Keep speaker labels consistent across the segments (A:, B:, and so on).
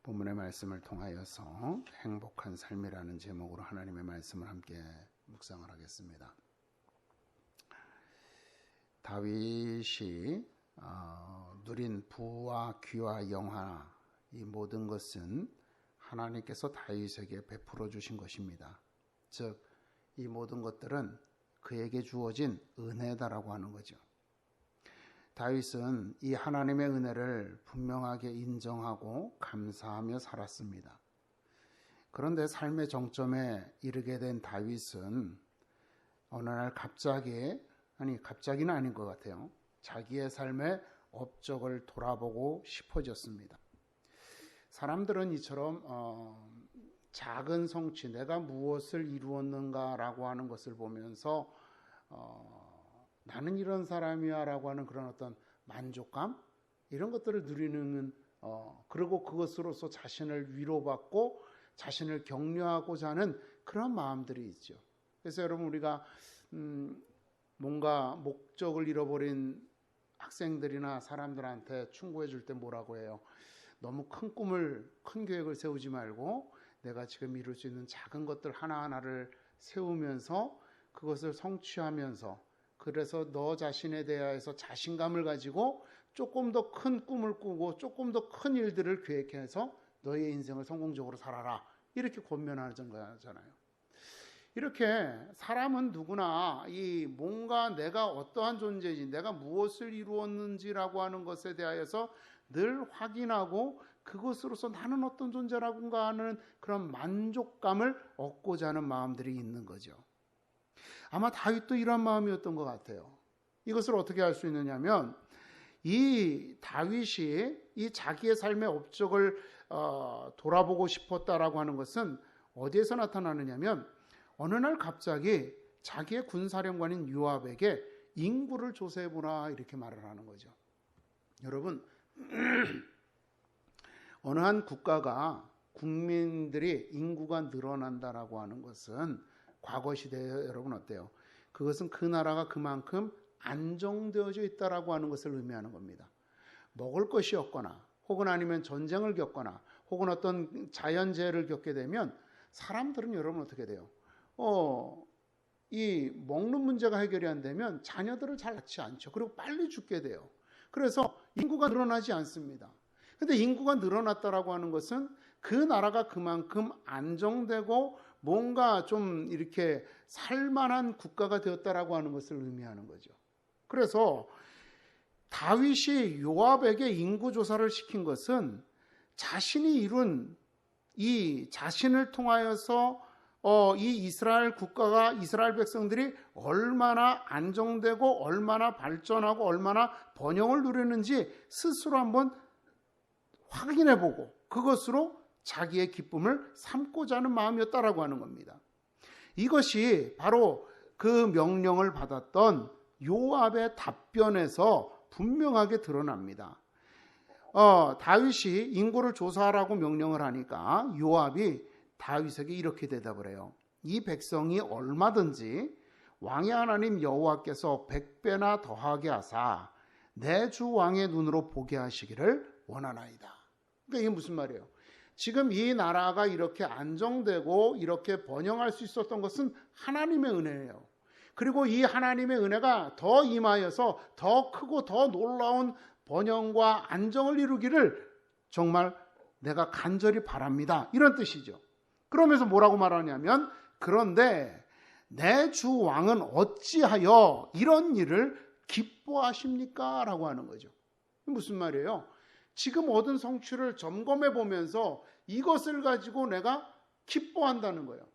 A: 본문의 말씀을 통하여서 행복한 삶이라는 제목으로 하나님의 말씀을 함께 묵상을 하겠습니다. 다윗이 누린 부와 귀와 영화, 이 모든 것은 하나님께서 다윗에게 베풀어 주신 것입니다. 즉, 이 모든 것들은 그에게 주어진 은혜다라고 하는 거죠. 다윗은 이 하나님의 은혜를 분명하게 인정하고 감사하며 살았습니다. 그런데 삶의 정점에 이르게 된 다윗은 어느 날 갑자기는 아닌 것 같아요. 자기의 삶의 업적을 돌아보고 싶어졌습니다. 사람들은 이처럼 작은 성취, 내가 무엇을 이루었는가라고 하는 것을 보면서 나는 이런 사람이야 라고 하는 그런 어떤 만족감, 이런 것들을 누리는 그리고 그것으로서 자신을 위로받고 자신을 격려하고자 하는 그런 마음들이 있죠. 그래서 여러분, 우리가 뭔가 목적을 잃어버린 학생들이나 사람들한테 충고해 줄 때 뭐라고 해요? 너무 큰 계획을 세우지 말고 내가 지금 이룰 수 있는 작은 것들 하나하나를 세우면서 그것을 성취하면서, 그래서 너 자신에 대해서 자신감을 가지고 조금 더 큰 꿈을 꾸고 조금 더 큰 일들을 계획해서 너의 인생을 성공적으로 살아라, 이렇게 권면하는 거잖아요. 이렇게 사람은 누구나 이 뭔가 내가 어떠한 존재인지, 내가 무엇을 이루었는지라고 하는 것에 대하여서 늘 확인하고 그것으로서 나는 어떤 존재라고가 하는 그런 만족감을 얻고자 하는 마음들이 있는 거죠. 아마 다윗도 이런 마음이었던 것 같아요. 이것을 어떻게 할 수 있느냐면, 이 다윗이 이 자기의 삶의 업적을 돌아보고 싶었다라고 하는 것은 어디에서 나타나느냐면, 어느 날 갑자기 자기의 군사령관인 요압에게 인구를 조사해보라, 이렇게 말을 하는 거죠. 여러분, 어느 한 국가가 국민들이 인구가 늘어난다라고 하는 것은 과거 시대에 여러분 어때요? 그것은 그 나라가 그만큼 안정되어져 있다라고 하는 것을 의미하는 겁니다. 먹을 것이 없거나 혹은 아니면 전쟁을 겪거나 혹은 어떤 자연재해를 겪게 되면 사람들은 여러분 어떻게 돼요? 이 먹는 문제가 해결이 안 되면 자녀들을 잘 낳지 않죠. 그리고 빨리 죽게 돼요. 그래서 인구가 늘어나지 않습니다. 근데 인구가 늘어났다라고 하는 것은 그 나라가 그만큼 안정되고 뭔가 좀 이렇게 살만한 국가가 되었다라고 하는 것을 의미하는 거죠. 그래서 다윗이 요압에게 인구 조사를 시킨 것은 자신이 이룬 이 자신을 통하여서 이 이스라엘 국가가, 이스라엘 백성들이 얼마나 안정되고 얼마나 발전하고 얼마나 번영을 누리는지 스스로 한번 확인해보고 그것으로 자기의 기쁨을 삼고자 하는 마음이었다라고 하는 겁니다. 이것이 바로 그 명령을 받았던 요압의 답변에서 분명하게 드러납니다. 다윗이 인구를 조사하라고 명령을 하니까 요압이 다윗에게 이렇게 대답을 해요. 이 백성이 얼마든지 왕의 하나님 여호와께서 100배나 더하게 하사 내 주 왕의 눈으로 보게 하시기를 원하나이다. 그러니까 이게 무슨 말이에요? 지금 이 나라가 이렇게 안정되고 이렇게 번영할 수 있었던 것은 하나님의 은혜예요. 그리고 이 하나님의 은혜가 더 임하여서 더 크고 더 놀라운 번영과 안정을 이루기를 정말 내가 간절히 바랍니다, 이런 뜻이죠. 그러면서 뭐라고 말하냐면, 그런데 내 주 왕은 어찌하여 이런 일을 기뻐하십니까? 라고 하는 거죠. 무슨 말이에요? 지금 얻은 성취를 점검해 보면서 이것을 가지고 내가 기뻐한다는 거예요.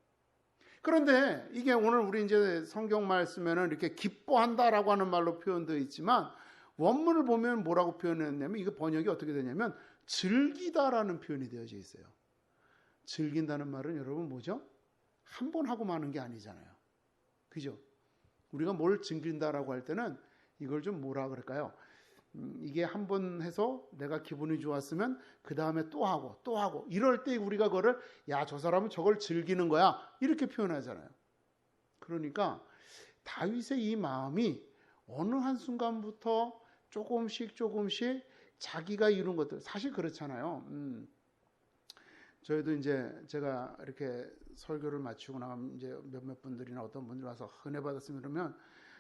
A: 그런데 이게 오늘 우리 이제 성경 말씀에는 이렇게 기뻐한다라고 하는 말로 표현되어 있지만 원문을 보면 뭐라고 표현했냐면, 이거 번역이 어떻게 되냐면 즐기다라는 표현이 되어져 있어요. 즐긴다는 말은 여러분 뭐죠? 한 번 하고 마는 게 아니잖아요. 그죠? 우리가 뭘 즐긴다라고 할 때는 이걸 좀 뭐라 그럴까요? 이게 한 번 해서 내가 기분이 좋았으면 그 다음에 또 하고 이럴 때 우리가 그거를 야, 저 사람은 저걸 즐기는 거야, 이렇게 표현하잖아요. 그러니까 다윗의 이 마음이 어느 한순간부터 조금씩 자기가 이룬 것들, 사실 그렇잖아요. 저희도 이제 제가 이렇게 설교를 마치고 나면 이제 몇몇 분들이나 어떤 분들이 와서 은혜 받았으면 그러면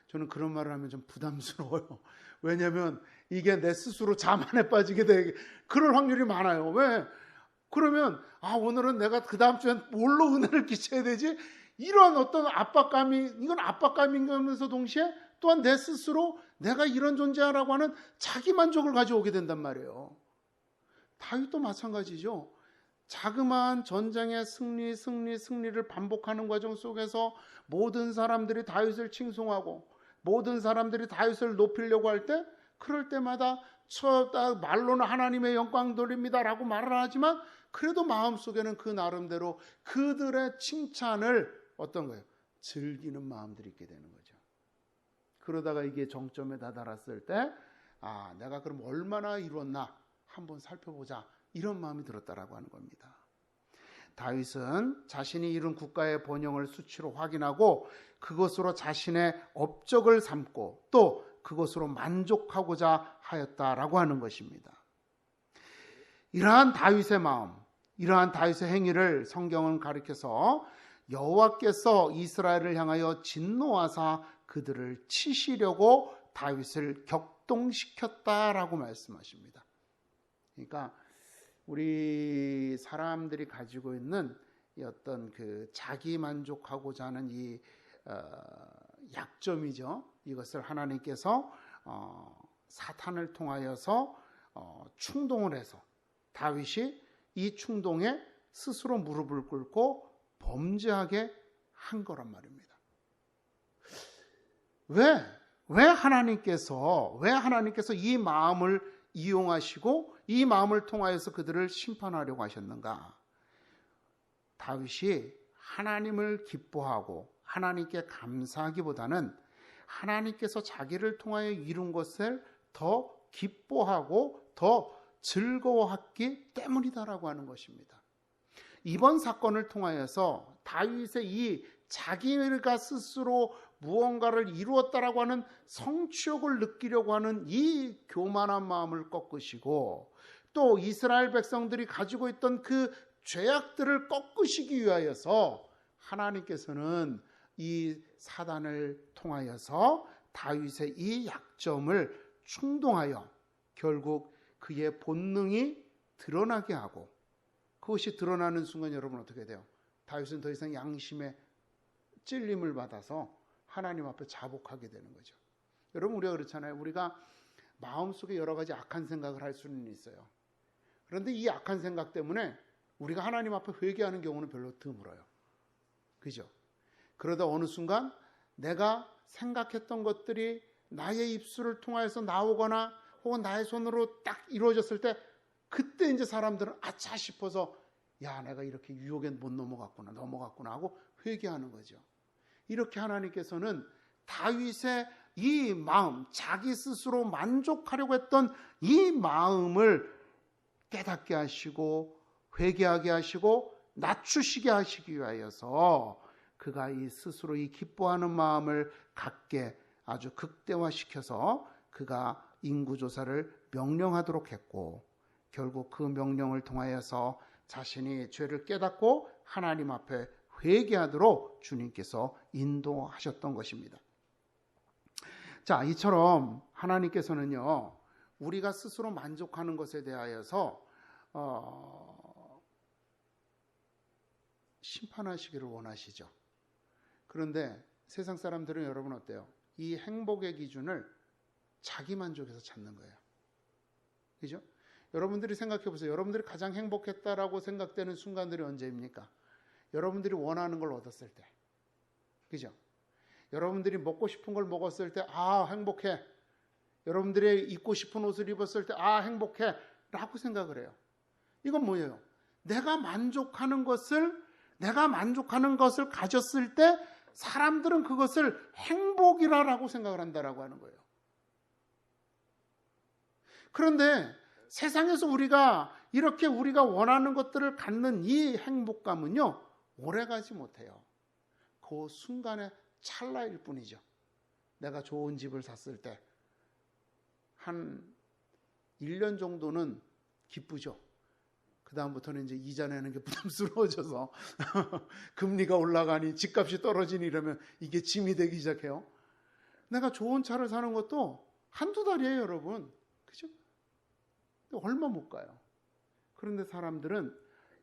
A: 저는 그런 말을 하면 좀 부담스러워요. 왜냐하면 이게 내 스스로 자만에 빠지게 되게 그럴 확률이 많아요. 왜? 그러면 오늘은 내가 그 다음 주엔 뭘로 은혜를 끼쳐야 되지? 이런 어떤 압박감이, 이건 압박감이면서 동시에 또한 내 스스로 내가 이런 존재라고 하는 자기 만족을 가져오게 된단 말이에요. 다윗도 마찬가지죠. 자그마한 전쟁의 승리를 반복하는 과정 속에서 모든 사람들이 다윗을 칭송하고 모든 사람들이 다윗을 높이려고 할 때 그럴 때마다 말로는 하나님의 영광 돌립니다라고 말을 하지만 그래도 마음속에는 그 나름대로 그들의 칭찬을 어떤 거예요? 즐기는 마음들이 있게 되는 거죠. 그러다가 이게 정점에 다다랐을 때 내가 그럼 얼마나 이뤘나 한번 살펴보자 이런 마음이 들었다라고 하는 겁니다. 다윗은 자신이 이룬 국가의 번영을 수치로 확인하고 그것으로 자신의 업적을 삼고 또 그것으로 만족하고자 하였다라고 하는 것입니다. 이러한 다윗의 마음, 이러한 다윗의 행위를 성경은 가리켜서 여호와께서 이스라엘을 향하여 진노하사 그들을 치시려고 다윗을 격동시켰다라고 말씀하십니다. 그러니까 우리 사람들이 가지고 있는 이 어떤 그 자기 만족하고자 하는 이 약점이죠. 이것을 하나님께서 사탄을 통하여서 충동을 해서 다윗이 이 충동에 스스로 무릎을 꿇고 범죄하게 한 거란 말입니다. 왜 하나님께서 이 마음을 이용하시고 이 마음을 통하여서 그들을 심판하려고 하셨는가? 다윗이 하나님을 기뻐하고 하나님께 감사하기보다는 하나님께서 자기를 통하여 이룬 것을 더 기뻐하고 더 즐거워했기 때문이다라고 하는 것입니다. 이번 사건을 통하여서 다윗의 이 자기가 스스로 무언가를 이루었다라고 하는 성취욕을 느끼려고 하는 이 교만한 마음을 꺾으시고 또 이스라엘 백성들이 가지고 있던 그 죄악들을 꺾으시기 위하여서 하나님께서는 이 사단을 통하여서 다윗의 이 약점을 충동하여 결국 그의 본능이 드러나게 하고 그것이 드러나는 순간 여러분 어떻게 돼요? 다윗은 더 이상 양심의 찔림을 받아서 하나님 앞에 자복하게 되는 거죠. 여러분 우리가 그렇잖아요. 우리가 마음속에 여러 가지 악한 생각을 할 수는 있어요. 그런데 이 악한 생각 때문에 우리가 하나님 앞에 회개하는 경우는 별로 드물어요. 그죠? 그러다 어느 순간 내가 생각했던 것들이 나의 입술을 통해서 나오거나 혹은 나의 손으로 딱 이루어졌을 때 그때 이제 사람들은 아차 싶어서 야 내가 이렇게 유혹에 못 넘어갔구나 하고 회개하는 거죠. 이렇게 하나님께서는 다윗의 이 마음, 자기 스스로 만족하려고 했던 이 마음을 깨닫게 하시고 회개하게 하시고 낮추시게 하시기 위하여서 그가 이 스스로 이 기뻐하는 마음을 갖게 아주 극대화시켜서 그가 인구조사를 명령하도록 했고 결국 그 명령을 통하여서 자신이 죄를 깨닫고 하나님 앞에 회개하도록 주님께서 인도하셨던 것입니다. 자, 이처럼 하나님께서는요, 우리가 스스로 만족하는 것에 대하여서 심판하시기를 원하시죠. 그런데 세상 사람들은 여러분 어때요? 이 행복의 기준을 자기 만족에서 찾는 거예요. 그죠? 여러분들이 생각해 보세요. 여러분들이 가장 행복했다라고 생각되는 순간들이 언제입니까? 여러분들이 원하는 걸 얻었을 때. 그죠? 여러분들이 먹고 싶은 걸 먹었을 때, 행복해. 여러분들이 입고 싶은 옷을 입었을 때, 행복해. 라고 생각을 해요. 이건 뭐예요? 내가 만족하는 것을 가졌을 때 사람들은 그것을 행복이라고 생각을 한다라고 하는 거예요. 그런데 세상에서 우리가 이렇게 우리가 원하는 것들을 갖는 이 행복감은요, 오래가지 못해요. 그 순간의 찰나일 뿐이죠. 내가 좋은 집을 샀을 때 한 1년 정도는 기쁘죠. 그 다음부터는 이제 이자 내는 게 부담스러워져서 금리가 올라가니 집값이 떨어지니 이러면 이게 짐이 되기 시작해요. 내가 좋은 차를 사는 것도 한두 달이에요, 여러분. 그죠? 얼마 못 가요. 그런데 사람들은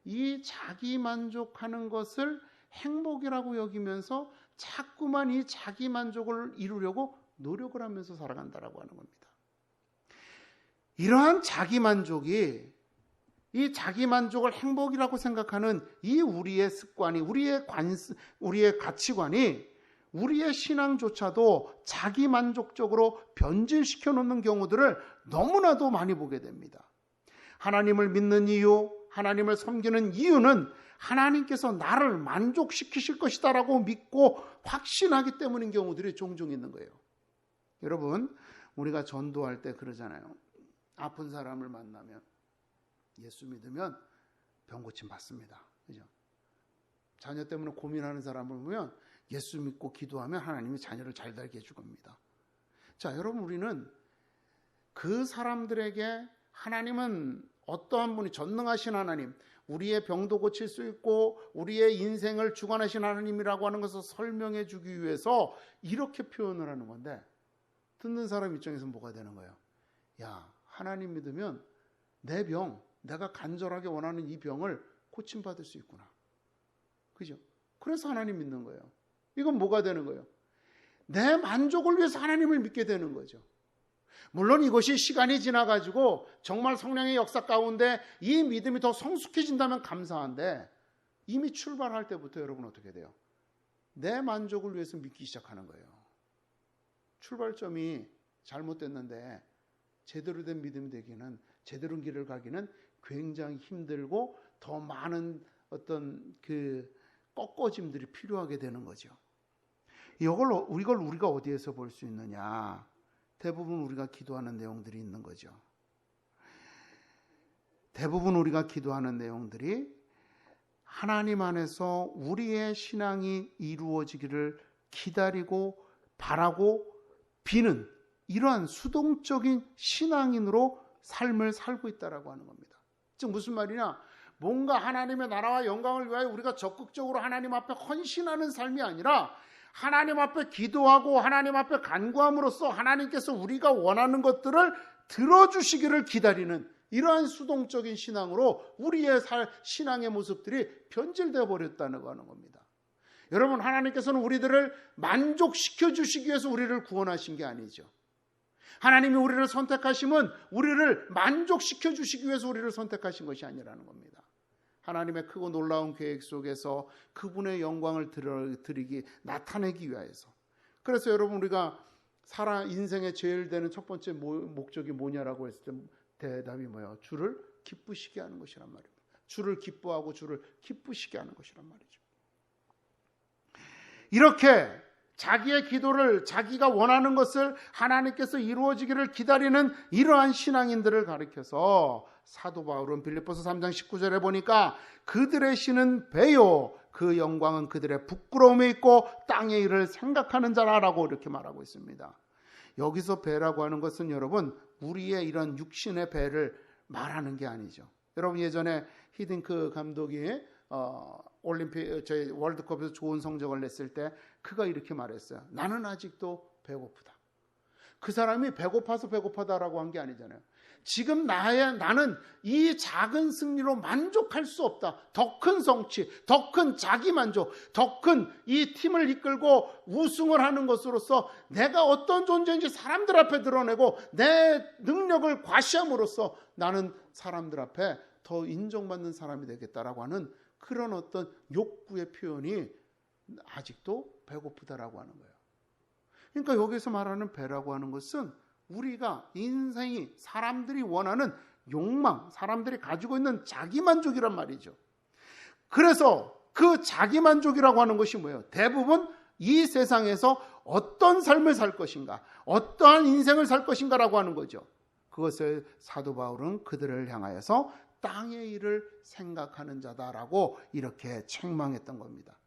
A: 이 자기 만족하는 것을 행복이라고 여기면서 자꾸만 이 자기 만족을 이루려고 노력을 하면서 살아간다라고 하는 겁니다. 이러한 자기 만족이, 이 자기 만족을 행복이라고 생각하는 이 우리의 습관이, 우리의 가치관이 우리의 신앙조차도 자기 만족적으로 변질시켜 놓는 경우들을 너무나도 많이 보게 됩니다. 하나님을 믿는 이유, 하나님을 섬기는 이유는 하나님께서 나를 만족시키실 것이다라고 믿고 확신하기 때문인 경우들이 종종 있는 거예요. 여러분, 우리가 전도할 때 그러잖아요. 아픈 사람을 만나면 예수 믿으면 병 고침 받습니다. 그죠? 자녀 때문에 고민하는 사람을 보면 예수 믿고 기도하면 하나님이 자녀를 잘 되게 해줄 겁니다. 자, 여러분, 우리는 그 사람들에게 하나님은 어떠한 분이, 전능하신 하나님, 우리의 병도 고칠 수 있고 우리의 인생을 주관하신 하나님이라고 하는 것을 설명해 주기 위해서 이렇게 표현을 하는 건데, 듣는 사람 입장에서 뭐가 되는 거예요? 야, 하나님 믿으면 내 병, 내가 간절하게 원하는 이 병을 고침받을 수 있구나. 그죠? 그래서 하나님 믿는 거예요. 이건 뭐가 되는 거예요? 내 만족을 위해서 하나님을 믿게 되는 거죠. 물론 이것이 시간이 지나가지고 정말 성령의 역사 가운데 이 믿음이 더 성숙해진다면 감사한데, 이미 출발할 때부터 여러분 어떻게 돼요? 내 만족을 위해서 믿기 시작하는 거예요. 출발점이 잘못됐는데 제대로 된 믿음이 되기는, 제대로 길을 가기는 굉장히 힘들고 더 많은 어떤 그 꺾어짐들이 필요하게 되는 거죠. 이걸 우리가 어디에서 볼 수 있느냐? 대부분 우리가 기도하는 내용들이 있는 거죠. 대부분 우리가 기도하는 내용들이 하나님 안에서 우리의 신앙이 이루어지기를 기다리고 바라고 비는 이러한 수동적인 신앙인으로 삶을 살고 있다라고 하는 겁니다. 즉 무슨 말이냐? 뭔가 하나님의 나라와 영광을 위하여 우리가 적극적으로 하나님 앞에 헌신하는 삶이 아니라 하나님 앞에 기도하고 하나님 앞에 간구함으로써 하나님께서 우리가 원하는 것들을 들어주시기를 기다리는 이러한 수동적인 신앙으로 우리의 신앙의 모습들이 변질되어 버렸다는 겁니다. 여러분, 하나님께서는 우리들을 만족시켜 주시기 위해서 우리를 구원하신 게 아니죠. 하나님이 우리를 선택하심은 우리를 만족시켜 주시기 위해서 우리를 선택하신 것이 아니라는 겁니다. 하나님의 크고 놀라운 계획 속에서 그분의 영광을 나타내기 위해서. 그래서 여러분, 우리가 인생의 제일 되는 첫 번째 목적이 뭐냐라고 했을 때 대답이 뭐예요? 주를 기쁘시게 하는 것이란 말입니다. 주를 기뻐하고 주를 기쁘시게 하는 것이란 말이죠. 이렇게 자기의 기도를, 자기가 원하는 것을 하나님께서 이루어지기를 기다리는 이러한 신앙인들을 가리켜서 사도 바울은 빌립보서 3장 19절에 보니까 그들의 신은 배요 그 영광은 그들의 부끄러움에 있고 땅의 일을 생각하는 자라라고 이렇게 말하고 있습니다. 여기서 배라고 하는 것은 여러분, 우리의 이런 육신의 배를 말하는 게 아니죠. 여러분, 예전에 히딩크 감독이 저희 월드컵에서 좋은 성적을 냈을 때 그가 이렇게 말했어요. 나는 아직도 배고프다. 그 사람이 배고파서 배고파다라고 한 게 아니잖아요. 지금 나는 이 작은 승리로 만족할 수 없다. 더 큰 성취, 더 큰 자기 만족, 더 큰 이 팀을 이끌고 우승을 하는 것으로서 내가 어떤 존재인지 사람들 앞에 드러내고 내 능력을 과시함으로써 나는 사람들 앞에 더 인정받는 사람이 되겠다라고 하는 그런 어떤 욕구의 표현이 아직도 배고프다라고 하는 거예요. 그러니까 여기서 말하는 배라고 하는 것은 우리가 인생이 사람들이 원하는 욕망, 사람들이 가지고 있는 자기만족이란 말이죠. 그래서 그 자기만족이라고 하는 것이 뭐예요? 대부분 이 세상에서 어떤 삶을 살 것인가, 어떠한 인생을 살 것인가라고 하는 거죠. 그것을 사도 바울은 그들을 향하여서 땅의 일을 생각하는 자다라고 이렇게 책망했던 겁니다.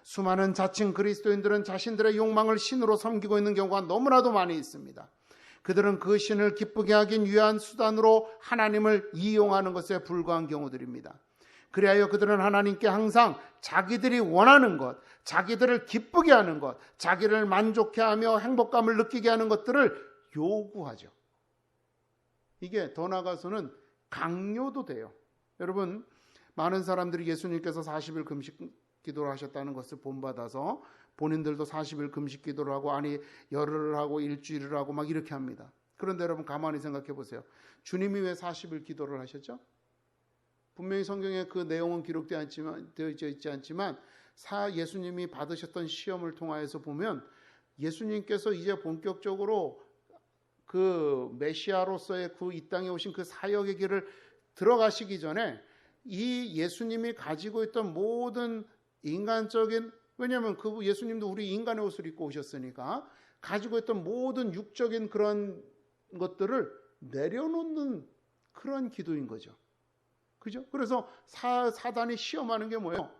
A: 수많은 자칭 그리스도인들은 자신들의 욕망을 신으로 섬기고 있는 경우가 너무나도 많이 있습니다. 그들은 그 신을 기쁘게 하긴 위한 수단으로 하나님을 이용하는 것에 불과한 경우들입니다. 그리하여 그들은 하나님께 항상 자기들이 원하는 것, 자기들을 기쁘게 하는 것, 자기를 만족해 하며 행복감을 느끼게 하는 것들을 요구하죠. 이게 더 나아가서는 강요도 돼요. 여러분, 많은 사람들이 예수님께서 40일 금식 기도를 하셨다는 것을 본받아서 본인들도 40일 금식 기도를 하고, 아니 열흘을 하고 일주일을 하고 막 이렇게 합니다. 그런데 여러분 가만히 생각해 보세요. 주님이 왜 40일 기도를 하셨죠? 분명히 성경에 그 내용은 기록되어 있지 않지만 예수님이 받으셨던 시험을 통하여서 보면 예수님께서 이제 본격적으로 그 메시아로서의 그 이 땅에 오신 그 사역의 길을 들어가시기 전에 이 예수님이 가지고 있던 모든 인간적인, 왜냐하면 그 예수님도 우리 인간의 옷을 입고 오셨으니까 가지고 있던 모든 육적인 그런 것들을 내려놓는 그런 기도인 거죠. 그죠? 그래서 사단이 시험하는 게 뭐예요?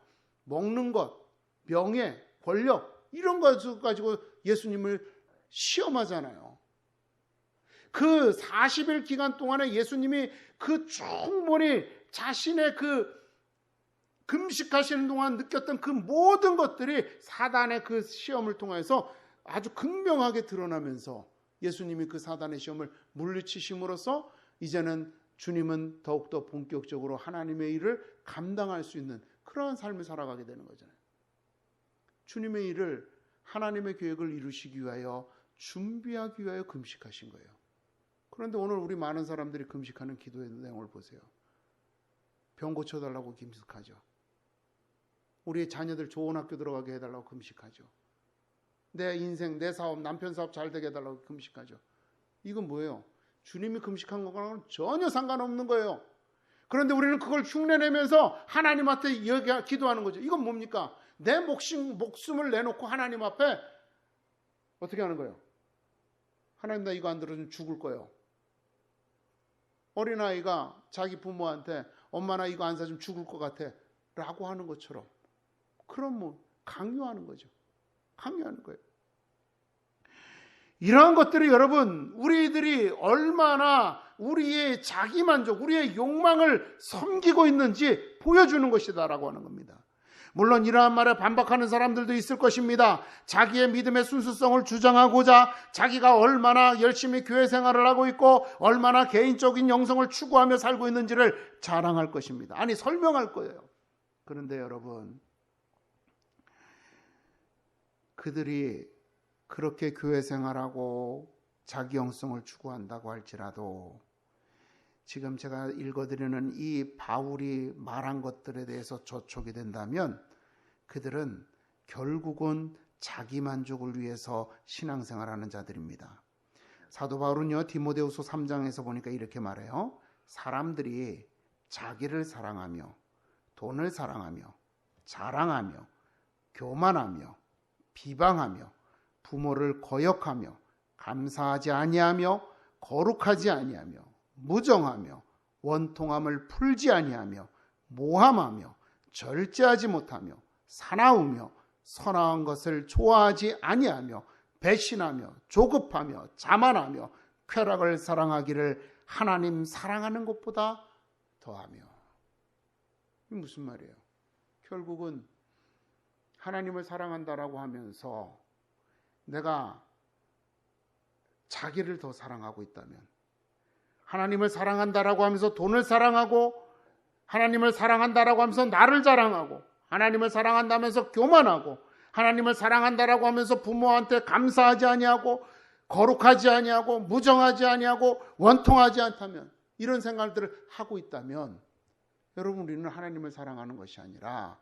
A: 먹는 것, 명예, 권력 이런 것 가지고 예수님을 시험하잖아요. 그 40일 기간 동안에 예수님이 그 충분히 자신의 그 금식하시는 동안 느꼈던 그 모든 것들이 사단의 그 시험을 통해서 아주 극명하게 드러나면서 예수님이 그 사단의 시험을 물리치심으로써 이제는 주님은 더욱더 본격적으로 하나님의 일을 감당할 수 있는 그러한 삶을 살아가게 되는 거잖아요. 주님의 일을, 하나님의 계획을 이루시기 위하여 준비하기 위하여 금식하신 거예요. 그런데 오늘 우리 많은 사람들이 금식하는 기도의 내용을 보세요. 병 고쳐달라고 금식하죠. 우리 자녀들 좋은 학교 들어가게 해달라고 금식하죠. 내 인생, 내 사업, 남편 사업 잘 되게 해달라고 금식하죠. 이건 뭐예요? 주님이 금식한 거랑은 전혀 상관없는 거예요. 그런데 우리는 그걸 흉내내면서 하나님한테 기도하는 거죠. 이건 뭡니까? 내 목숨을 내놓고 하나님 앞에 어떻게 하는 거예요? 하나님, 나 이거 안 들어주면 죽을 거예요. 어린아이가 자기 부모한테 엄마 나 이거 안 사주면 죽을 것 같아 라고 하는 것처럼, 그럼 뭐 강요하는 거죠. 강요하는 거예요. 이러한 것들이 여러분, 우리들이 얼마나 우리의 자기만족, 우리의 욕망을 섬기고 있는지 보여주는 것이다라고 하는 겁니다. 물론 이러한 말에 반박하는 사람들도 있을 것입니다. 자기의 믿음의 순수성을 주장하고자 자기가 얼마나 열심히 교회 생활을 하고 있고 얼마나 개인적인 영성을 추구하며 살고 있는지를 자랑할 것입니다. 아니, 설명할 거예요. 그런데 여러분, 그들이 그렇게 교회 생활하고 자기 영성을 추구한다고 할지라도 지금 제가 읽어드리는 이 바울이 말한 것들에 대해서 저촉이 된다면 그들은 결국은 자기 만족을 위해서 신앙생활하는 자들입니다. 사도 바울은요, 디모데후서 3장에서 보니까 이렇게 말해요. 사람들이 자기를 사랑하며 돈을 사랑하며 자랑하며 교만하며 비방하며 부모를 거역하며 감사하지 아니하며 거룩하지 아니하며 무정하며 원통함을 풀지 아니하며 모함하며 절제하지 못하며 사나우며 선한 것을 좋아하지 아니하며 배신하며 조급하며 자만하며 쾌락을 사랑하기를 하나님 사랑하는 것보다 더하며. 이게 무슨 말이에요? 결국은 하나님을 사랑한다라고 하면서 내가 자기를 더 사랑하고 있다면, 하나님을 사랑한다라고 하면서 돈을 사랑하고, 하나님을 사랑한다라고 하면서 나를 자랑하고, 하나님을 사랑한다면서 교만하고, 하나님을 사랑한다라고 하면서 부모한테 감사하지 아니하고 거룩하지 아니하고 무정하지 아니하고 원통하지 않다면, 이런 생각들을 하고 있다면 여러분, 우리는 하나님을 사랑하는 것이 아니라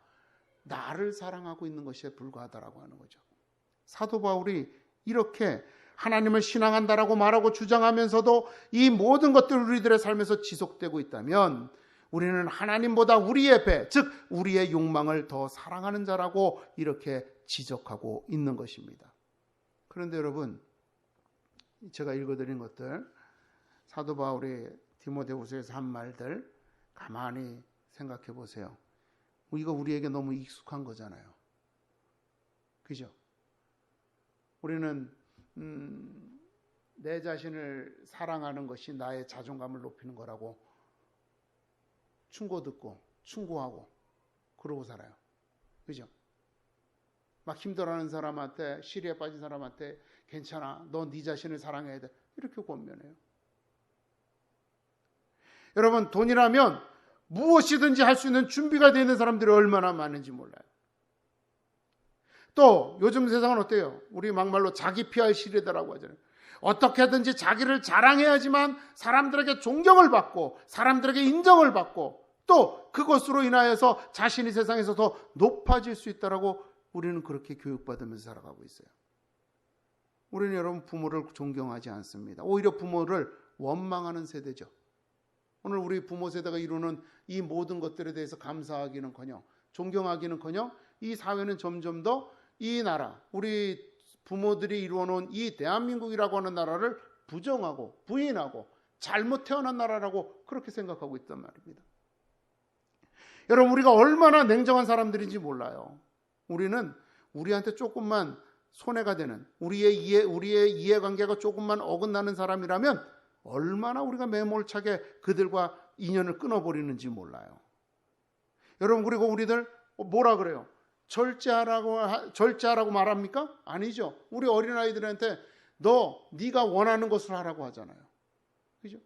A: 나를 사랑하고 있는 것에 불과하다라고 하는 거죠. 사도 바울이 이렇게 하나님을 신앙한다라고 말하고 주장하면서도 이 모든 것들이 우리들의 삶에서 지속되고 있다면 우리는 하나님보다 우리의 배, 즉 우리의 욕망을 더 사랑하는 자라고 이렇게 지적하고 있는 것입니다. 그런데 여러분, 제가 읽어드린 것들, 사도 바울이 디모데후서에서 한 말들 가만히 생각해 보세요. 이거 우리에게 너무 익숙한 거잖아요. 그죠? 우리는 내 자신을 사랑하는 것이 나의 자존감을 높이는 거라고 충고 듣고 충고하고 그러고 살아요. 그죠? 막 힘들어하는 사람한테, 시리에 빠진 사람한테 괜찮아, 너 네 자신을 사랑해야 돼, 이렇게 권면해요. 여러분, 돈이라면 무엇이든지 할 수 있는 준비가 되어 있는 사람들이 얼마나 많은지 몰라요. 또 요즘 세상은 어때요? 우리 막말로 자기 PR 시대라고 하잖아요. 어떻게든지 자기를 자랑해야지만 사람들에게 존경을 받고 사람들에게 인정을 받고 또 그것으로 인하여서 자신이 세상에서 더 높아질 수 있다라고 우리는 그렇게 교육받으면서 살아가고 있어요. 우리는 여러분 부모를 존경하지 않습니다. 오히려 부모를 원망하는 세대죠. 오늘 우리 부모 세대가 이루는 이 모든 것들에 대해서 감사하기는커녕 존경하기는커녕 이 사회는 점점 더 이 나라, 우리 부모들이 이루어놓은 이 대한민국이라고 하는 나라를 부정하고 부인하고 잘못 태어난 나라라고 그렇게 생각하고 있단 말입니다. 여러분, 우리가 얼마나 냉정한 사람들인지 몰라요. 우리는 우리한테 조금만 손해가 되는, 우리의 이해관계가 조금만 어긋나는 사람이라면 얼마나 우리가 매몰차게 그들과 인연을 끊어버리는지 몰라요. 여러분, 그리고 우리들 뭐라 그래요? 절제하라고 말합니까? 아니죠. 우리 어린아이들한테 네가 원하는 것을 하라고 하잖아요. 그죠?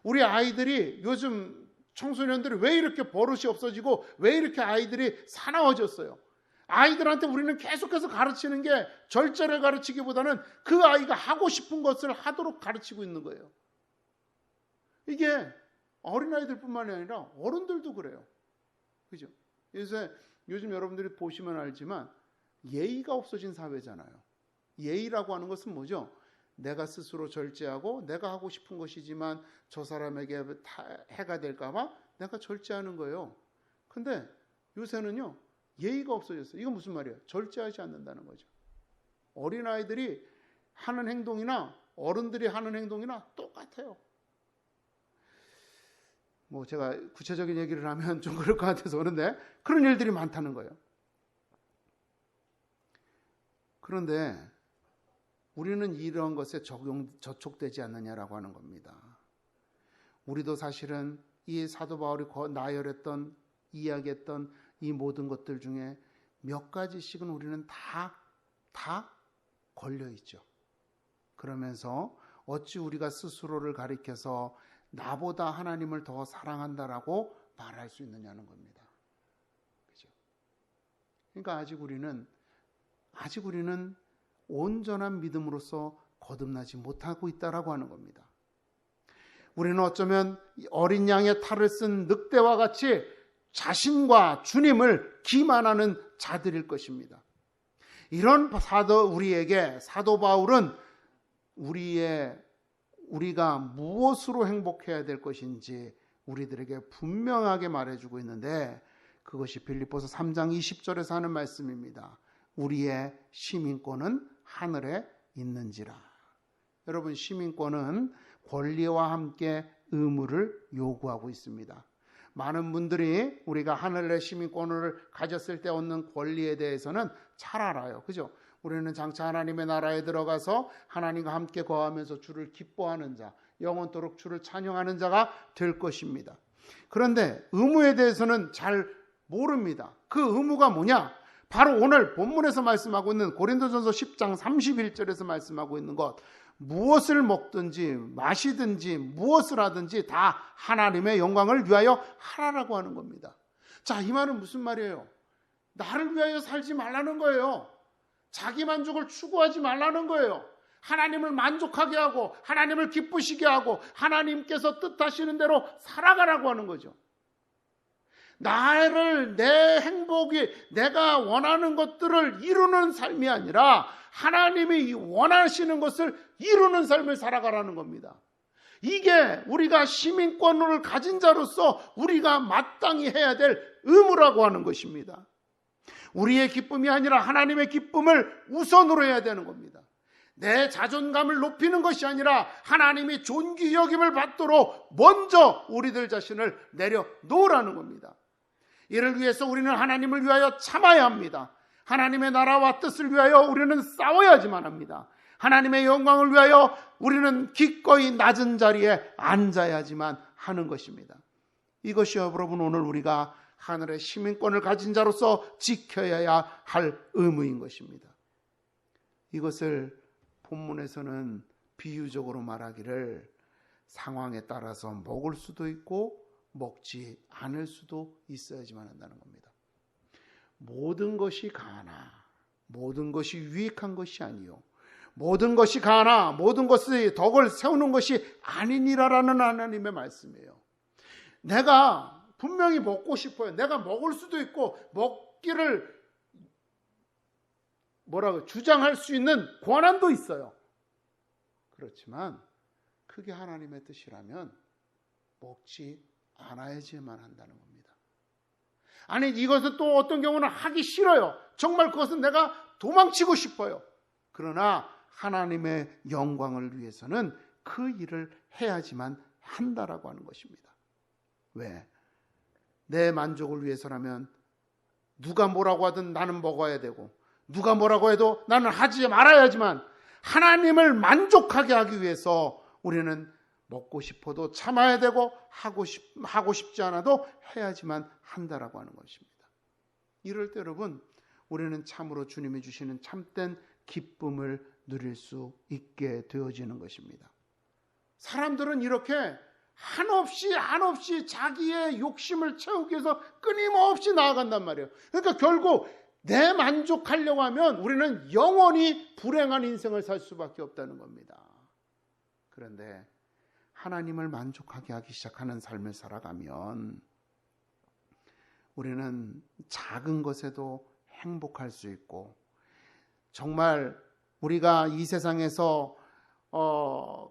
A: 우리 아이들이 요즘 청소년들이 왜 이렇게 버릇이 없어지고 왜 이렇게 아이들이 사나워졌어요? 아이들한테 우리는 계속해서 가르치는 게 절제를 가르치기보다는 그 아이가 하고 싶은 것을 하도록 가르치고 있는 거예요. 이게 어린아이들뿐만이 아니라 어른들도 그래요. 그죠? 요즘 여러분들이 보시면 알지만 예의가 없어진 사회잖아요. 예의라고 하는 것은 뭐죠? 내가 스스로 절제하고 내가 하고 싶은 것이지만 저 사람에게 해가 될까 봐 내가 절제하는 거예요. 근데 요새는요, 예의가 없어졌어요. 이건 무슨 말이에요? 절제하지 않는다는 거죠. 어린아이들이 하는 행동이나 어른들이 하는 행동이나 똑같아요. 제가 구체적인 얘기를 하면 좀 그럴 것 같아서 그런데 그런 일들이 많다는 거예요. 그런데 우리는 이런 것에 저촉되지 않느냐라고 하는 겁니다. 우리도 사실은 이 사도 바울이 나열했던, 이야기했던 이 모든 것들 중에 몇 가지씩은 우리는 다 걸려 있죠. 그러면서 어찌 우리가 스스로를 가리켜서 나보다 하나님을 더 사랑한다라고 말할 수 있느냐는 겁니다. 그죠? 그러니까 아직 우리는 온전한 믿음으로서 거듭나지 못하고 있다라고 하는 겁니다. 우리는 어쩌면 어린 양의 탈을 쓴 늑대와 같이 자신과 주님을 기만하는 자들일 것입니다. 이런 우리에게 사도 바울은 우리가 무엇으로 행복해야 될 것인지 우리들에게 분명하게 말해주고 있는데 그것이 빌립보서 3장 20절에서 하는 말씀입니다. 우리의 시민권은 하늘에 있는지라. 여러분, 시민권은 권리와 함께 의무를 요구하고 있습니다. 많은 분들이 우리가 하늘의 시민권을 가졌을 때 얻는 권리에 대해서는 잘 알아요. 그죠? 우리는 장차 하나님의 나라에 들어가서 하나님과 함께 거하면서 주를 기뻐하는 자, 영원토록 주를 찬양하는 자가 될 것입니다. 그런데 의무에 대해서는 잘 모릅니다. 그 의무가 뭐냐? 바로 오늘 본문에서 말씀하고 있는 고린도전서 10장 31절에서 말씀하고 있는 것, 무엇을 먹든지 마시든지 무엇을 하든지 다 하나님의 영광을 위하여 하라라고 하는 겁니다. 자, 이 말은 무슨 말이에요? 나를 위하여 살지 말라는 거예요. 자기 만족을 추구하지 말라는 거예요. 하나님을 만족하게 하고 하나님을 기쁘시게 하고 하나님께서 뜻하시는 대로 살아가라고 하는 거죠. 내 행복이 내가 원하는 것들을 이루는 삶이 아니라 하나님이 원하시는 것을 이루는 삶을 살아가라는 겁니다. 이게 우리가 시민권을 가진 자로서 우리가 마땅히 해야 될 의무라고 하는 것입니다. 우리의 기쁨이 아니라 하나님의 기쁨을 우선으로 해야 되는 겁니다. 내 자존감을 높이는 것이 아니라 하나님이 존귀 여김을 받도록 먼저 우리들 자신을 내려놓으라는 겁니다. 이를 위해서 우리는 하나님을 위하여 참아야 합니다. 하나님의 나라와 뜻을 위하여 우리는 싸워야지만 합니다. 하나님의 영광을 위하여 우리는 기꺼이 낮은 자리에 앉아야지만 하는 것입니다. 이것이 여러분 오늘 우리가 하늘의 시민권을 가진 자로서 지켜야 할 의무인 것입니다. 이것을 본문에서는 비유적으로 말하기를 상황에 따라서 먹을 수도 있고 먹지 않을 수도 있어야지만 한다는 겁니다. 모든 것이 가나 모든 것이 유익한 것이 아니요 모든 것이 가나 모든 것의 덕을 세우는 것이 아니니라라는 하나님의 말씀이에요. 내가 분명히 먹고 싶어요. 내가 먹을 수도 있고 먹기를 주장할 수 있는 권한도 있어요. 그렇지만 그게 하나님의 뜻이라면 먹지 않아야지만 한다는 겁니다. 아니 이것은 또 어떤 경우는 하기 싫어요. 정말 그것은 내가 도망치고 싶어요. 그러나 하나님의 영광을 위해서는 그 일을 해야지만 한다라고 하는 것입니다. 왜? 내 만족을 위해서라면 누가 뭐라고 하든 나는 먹어야 되고 누가 뭐라고 해도 나는 하지 말아야지만 하나님을 만족하게 하기 위해서 우리는 먹고 싶어도 참아야 되고 하고 싶지 않아도 해야지만 한다라고 하는 것입니다. 이럴 때 여러분 우리는 참으로 주님이 주시는 참된 기쁨을 누릴 수 있게 되어지는 것입니다. 사람들은 이렇게 한없이 자기의 욕심을 채우기 위해서 끊임없이 나아간단 말이에요. 그러니까 결국 내 만족하려고 하면 우리는 영원히 불행한 인생을 살 수밖에 없다는 겁니다. 그런데 하나님을 만족하게 하기 시작하는 삶을 살아가면 우리는 작은 것에도 행복할 수 있고 정말 우리가 이 세상에서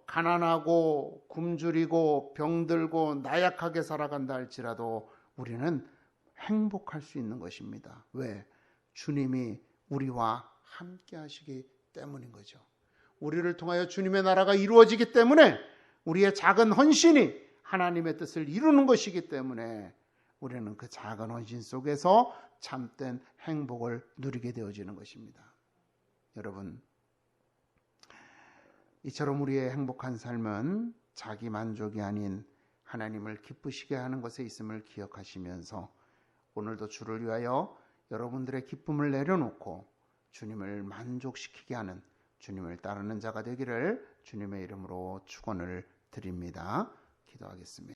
A: 가난하고 굶주리고 병들고 나약하게 살아간다 할지라도 우리는 행복할 수 있는 것입니다. 왜? 주님이 우리와 함께 하시기 때문인 거죠. 우리를 통하여 주님의 나라가 이루어지기 때문에 우리의 작은 헌신이 하나님의 뜻을 이루는 것이기 때문에 우리는 그 작은 헌신 속에서 참된 행복을 누리게 되어지는 것입니다. 여러분, 이처럼 우리의 행복한 삶은 자기 만족이 아닌 하나님을 기쁘시게 하는 것에 있음을 기억하시면서 오늘도 주를 위하여 여러분들의 기쁨을 내려놓고 주님을 만족시키게 하는 주님을 따르는 자가 되기를 주님의 이름으로 축원을 드립니다. 기도하겠습니다.